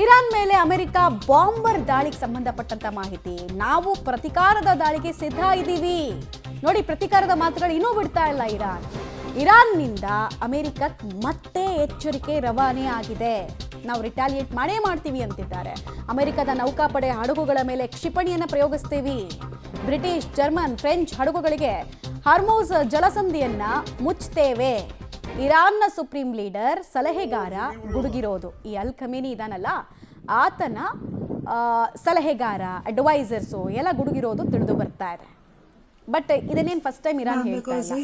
Iran ಮೇಲೆ America bomber ದಾಳಿಗೆ ಸಂಬಂಧಪಟ್ಟಂತ ಮಾಹಿತಿ. ನಾವು ಪ್ರತಿಕಾರದ ದಾಳಿಗೆ ಸಿದ್ಧ ಇದ್ದೀವಿ. ನೋಡಿ, ಪ್ರತಿಕಾರದ ಮಾತುಗಳು ಇನ್ನೂ ಬಿಡ್ತಾ ಇಲ್ಲ ಇರಾನ್ನಿಂದ ಅಮೆರಿಕಕ್ಕೆ ಮತ್ತೆ ಎಚ್ಚರಿಕೆ ರವಾನೆ ಆಗಿದೆ. ನಾವು ರಿಟಾಲಿಯೇಟ್ ಮಾಡೇ ಮಾಡ್ತೀವಿ ಅಂತಿದ್ದಾರೆ. ಅಮೆರಿಕದ ನೌಕಾಪಡೆ ಹಡಗುಗಳ ಮೇಲೆ ಕ್ಷಿಪಣಿಯನ್ನು ಪ್ರಯೋಗಿಸ್ತೀವಿ. ಬ್ರಿಟಿಷ್, ಜರ್ಮನ್, ಫ್ರೆಂಚ್ ಹಡಗುಗಳಿಗೆ ಹಾರ್ಮೋಸ್ ಜಲಸಂಧಿಯನ್ನ ಮುಚ್ತೇವೆ. ಇರಾನ್ನ ಸುಪ್ರೀಂ ಲೀಡರ್ ಸಲಹೆಗಾರ ಗುಡುಗಿರೋದು. ಈ ಅಲ್ ಖಮೇನಿ ಇದಾನಲ್ಲ, ಆತನ ಸಲಹೆಗಾರ, ಅಡ್ವೈಸರ್ಸು ಎಲ್ಲ ಗುಡುಗಿರೋದು ತಿಳಿದು ಬರ್ತಾ ಇದೆ. ಬಟ್ ಇದನ್ನೇನು ಫಸ್ಟ್ ಟೈಮ್ ಇರಾನ್ ಹೇಳ್ತಾ ಇಲ್ಲ.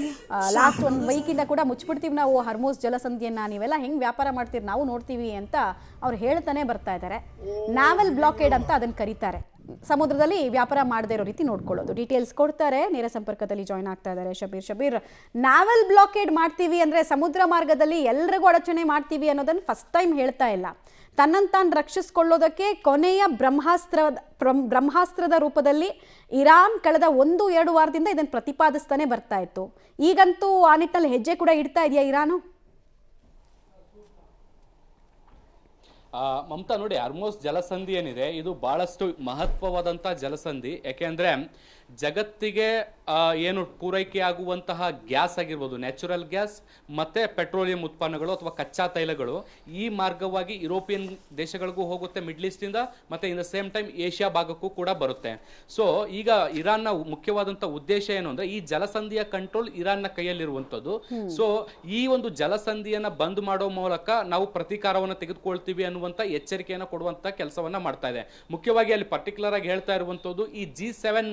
ಲಾಸ್ಟ್ ಒಂದು ವೀಕಿಂದ ಕೂಡ ಮುಚ್ಚಿಬಿಡ್ತೀವಿ ನಾವು ಹರ್ಮೋಸ್ ಜಲಸಂಧಿಯನ್ನ, ನೀವೆಲ್ಲ ಹೆಂಗೆ ವ್ಯಾಪಾರ ಮಾಡ್ತೀರಿ ನಾವು ನೋಡ್ತೀವಿ ಅಂತ ಅವ್ರು ಹೇಳ್ತಾನೆ ಬರ್ತಾ ಇದ್ದಾರೆ. ನಾವೆಲ್ ಬ್ಲಾಕೇಡ್ ಅಂತ ಅದನ್ನು ಕರೀತಾರೆ. ಸಮುದ್ರದಲ್ಲಿ ವ್ಯಾಪಾರ ಮಾಡದೇ ಇರೋ ರೀತಿ ನೋಡ್ಕೊಳ್ಳೋದು. ಡೀಟೇಲ್ಸ್ ಕೊಡ್ತಾರೆ. ನೇರ ಸಂಪರ್ಕದಲ್ಲಿ ಜಾಯ್ನ್ ಆಗ್ತಾ ಇದ್ದಾರೆ ಶಬೀರ್. ನಾವೆಲ್ ಬ್ಲಾಕೇಡ್ ಮಾಡ್ತೀವಿ ಅಂದರೆ ಸಮುದ್ರ ಮಾರ್ಗದಲ್ಲಿ ಎಲ್ರಿಗೂ ಅಡಚಣೆ ಮಾಡ್ತೀವಿ ಅನ್ನೋದನ್ನು ಫಸ್ಟ್ ಟೈಮ್ ಹೇಳ್ತಾ ಇಲ್ಲ. ತನ್ನಂತಾನು ರಕ್ಷಿಸಿಕೊಳ್ಳೋದಕ್ಕೆ ಕೊನೆಯ ಬ್ರಹ್ಮಾಸ್ತ್ರದ ರೂಪದಲ್ಲಿ ಇರಾನ್ ಕಳೆದ 1-2 ವಾರದಿಂದ ಇದನ್ನು ಪ್ರತಿಪಾದಿಸ್ತಾನೆ ಬರ್ತಾ ಇತ್ತು. ಈಗಂತೂ ಆ ನಿಟ್ಟಿನಲ್ಲಿ ಹೆಜ್ಜೆ ಕೂಡ ಇಡ್ತಾ ಇದೆಯಾ ಇರಾನು? ಮಮತಾ, ನೋಡಿ, ಹಾರ್ಮೋಸ್ ಜಲಸಂಧಿ ಏನಿದೆ ಇದು ಬಹಳಷ್ಟು ಮಹತ್ವವಾದಂಥ ಜಲಸಂಧಿ. ಯಾಕೆಂದ್ರೆ ಜಗತ್ತಿಗೆ ಏನು ಪೂರೈಕೆ ಆಗುವಂತಹ ಗ್ಯಾಸ್ ಆಗಿರ್ಬೋದು, ನ್ಯಾಚುರಲ್ ಗ್ಯಾಸ್ ಮತ್ತೆ ಪೆಟ್ರೋಲಿಯಂ ಉತ್ಪನ್ನಗಳು ಅಥವಾ ಕಚ್ಚಾ ತೈಲಗಳು ಈ ಮಾರ್ಗವಾಗಿ ಯುರೋಪಿಯನ್ ದೇಶಗಳಿಗೂ ಹೋಗುತ್ತೆ, ಮಿಡ್ಲ್ ಈಸ್ಟಿಂದ, ಮತ್ತೆ in the same time Asia ಭಾಗಕ್ಕೂ ಕೂಡ ಬರುತ್ತೆ. ಸೊ ಈಗ ಇರಾನ್ನ ಮುಖ್ಯವಾದಂಥ ಉದ್ದೇಶ ಏನು ಅಂದ್ರೆ ಈ ಜಲಸಂಧಿಯ ಕಂಟ್ರೋಲ್ ಇರಾನ್ನ ಕೈಯಲ್ಲಿರುವಂಥದ್ದು. ಸೊ ಈ ಒಂದು ಜಲಸಂಧಿಯನ್ನ ಬಂದ್ ಮಾಡೋ ಮೂಲಕ ನಾವು ಪ್ರತೀಕಾರವನ್ನು ತೆಗೆದುಕೊಳ್ತೀವಿ ಅನ್ನುವಂಥ ಎಚ್ಚರಿಕೆಯನ್ನು ಕೊಡುವಂತ ಕೆಲಸವನ್ನ ಮಾಡ್ತಾ ಇದೆ. ಮುಖ್ಯವಾಗಿ ಅಲ್ಲಿ ಪರ್ಟಿಕ್ಯುಲರ್ ಆಗಿ ಹೇಳ್ತಾ ಇರುವಂತದ್ದು ಈ G7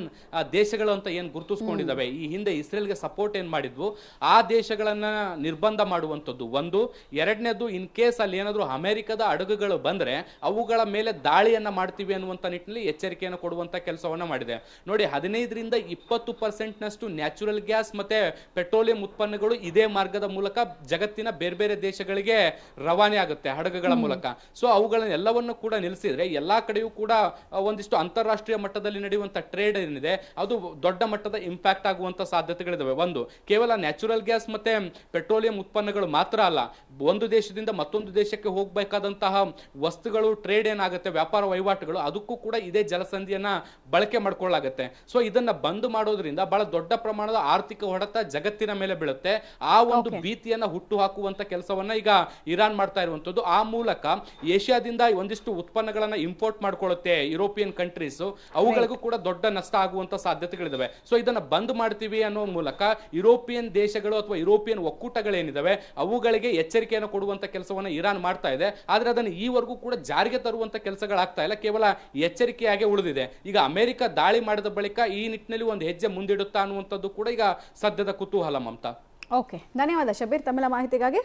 ದೇಶಗಳು ಅಂತ ಏನ್ ಗುರುತಿಸ್ಕೊಂಡಿದ್ದಾವೆ, ಈ ಹಿಂದೆ ಇಸ್ರೇಲ್ಗೆ ಸಪೋರ್ಟ್ ಏನ್ ಮಾಡಿದ್ವು ಆ ದೇಶಗಳನ್ನ ನಿರ್ಬಂಧ ಮಾಡುವಂಥದ್ದು ಒಂದು. ಎರಡನೇದು, ಇನ್ ಕೇಸ್ ಅಲ್ಲಿ ಏನಾದ್ರು ಅಮೆರಿಕದ ಹಡಗುಗಳು ಬಂದ್ರೆ ಅವುಗಳ ಮೇಲೆ ದಾಳಿಯನ್ನ ಮಾಡ್ತೀವಿ ಅನ್ನುವಂತ ನಿಟ್ಟಿನಲ್ಲಿ ಎಚ್ಚರಿಕೆಯನ್ನು ಕೊಡುವಂತ ಕೆಲಸವನ್ನ ಮಾಡಿದೆ. ನೋಡಿ, 15-20% ನ್ಯಾಚುರಲ್ ಗ್ಯಾಸ್ ಮತ್ತೆ ಪೆಟ್ರೋಲಿಯಂ ಉತ್ಪನ್ನಗಳು ಇದೇ ಮಾರ್ಗದ ಮೂಲಕ ಜಗತ್ತಿನ ಬೇರೆ ಬೇರೆ ದೇಶಗಳಿಗೆ ರವಾನೆ ಆಗುತ್ತೆ ಹಡಗುಗಳ ಮೂಲಕ. ಸೊ ಅವುಗಳನ್ನ ಎಲ್ಲವನ್ನು ಕೂಡ ನಿಲ್ಲಿಸಿದ್ರೆ ಎಲ್ಲಾ ಕಡೆಯೂ ಕೂಡ ಒಂದಿಷ್ಟು ಅಂತಾರಾಷ್ಟ್ರೀಯ ಮಟ್ಟದಲ್ಲಿ ನಡೆಯುವಂತ ಟ್ರೇಡ್ ಏನಿದೆ ಅದು ದೊಡ್ಡ ಮಟ್ಟದ ಇಂಪ್ಯಾಕ್ಟ್ ಆಗುವಂತ ಸಾಧ್ಯತೆಗಳಿದಾವೆ. ಒಂದು, ಕೇವಲ ನ್ಯಾಚುರಲ್ ಗ್ಯಾಸ್ ಮತ್ತೆ ಪೆಟ್ರೋಲಿಯಂ ಉತ್ಪನ್ನಗಳು ಮಾತ್ರ ಅಲ್ಲ, ಒಂದು ದೇಶದಿಂದ ಮತ್ತೊಂದು ದೇಶಕ್ಕೆ ಹೋಗಬೇಕಾದಂತಹ ವಸ್ತುಗಳು ಟ್ರೇಡ್ ಏನಾಗುತ್ತೆ, ವ್ಯಾಪಾರ ವಹಿವಾಟುಗಳು, ಅದಕ್ಕೂ ಕೂಡ ಇದೇ ಜಲಸಂಧಿಯನ್ನ ಬಳಕೆ ಮಾಡ್ಕೊಳ್ಳಾಗುತ್ತೆ. ಸೊ ಇದನ್ನ ಬಂದ್ ಮಾಡೋದ್ರಿಂದ ಬಹಳ ದೊಡ್ಡ ಪ್ರಮಾಣದ ಆರ್ಥಿಕ ಹೊಡೆತ ಜಗತ್ತಿನ ಮೇಲೆ ಬೀಳುತ್ತೆ. ಆ ಒಂದು ಭೀತಿಯನ್ನ ಹುಟ್ಟು ಹಾಕುವಂತ ಕೆಲಸವನ್ನ ಈಗ ಇರಾನ್ ಮಾಡ್ತಾ ಇರುವಂತದ್ದು. ಆ ಮೂಲಕ ಏಷ್ಯಾದಿಂದ ಒಂದಿಷ್ಟು ಉತ್ಪನ್ನಗಳನ್ನ ಇಂಪೋರ್ಟ್ ಮಾಡ್ಕೊಳ್ಳುತ್ತೆ ಯುರೋಪಿಯನ್ ಕಂಟ್ರೀಸ್, ಅವುಗಳಿಗೂ ಕೂಡ ದೊಡ್ಡ ನಷ್ಟ ಆಗುವಂತ ಸಾಧ್ಯತೆಗಳಿದಾವೆ. ಸೊ ಇದನ್ನ ಬಂದ್ ಮಾಡ್ತೀವಿ ಅನ್ನೋ ಮೂಲಕ ಯುರೋಪಿಯನ್ ದೇಶಗಳು ಅಥವಾ ಯುರೋಪಿಯನ್ ಒಕ್ಕೂಟಗಳೇನಿದಾವೆ ಅವುಗಳಿಗೆ ಎಚ್ಚರಿಕೆಯನ್ನು ಕೊಡುವಂತ ಕೆಲಸವನ್ನ ಇರಾನ್ ಮಾಡ್ತಾ ಇದೆ. ಆದ್ರೆ ಅದನ್ನು ಈವರೆಗೂ ಕೂಡ ಜಾರಿಗೆ ತರುವಂತ ಕೆಲಸಗಳಾಗ್ತಾ ಇಲ್ಲ, ಕೇವಲ ಎಚ್ಚರಿಕೆಯಾಗಿ ಉಳಿದಿದೆ. ಈಗ ಅಮೆರಿಕ ದಾಳಿ ಮಾಡಿದ ಬಳಿಕ ಈ ನಿಟ್ಟಿನಲ್ಲಿ ಒಂದು ಹೆಜ್ಜೆ ಮುಂದಿಡುತ್ತಾ ಅನ್ನುವಂಥದ್ದು ಕೂಡ ಈಗ ಸದ್ಯದ ಕುತೂಹಲ. ಮಮತಾ, ಓಕೆ, ಧನ್ಯವಾದ ಶಬೀರ್ ತಮ್ಮೆಲ್ಲ ಮಾಹಿತಿಗಾಗಿ.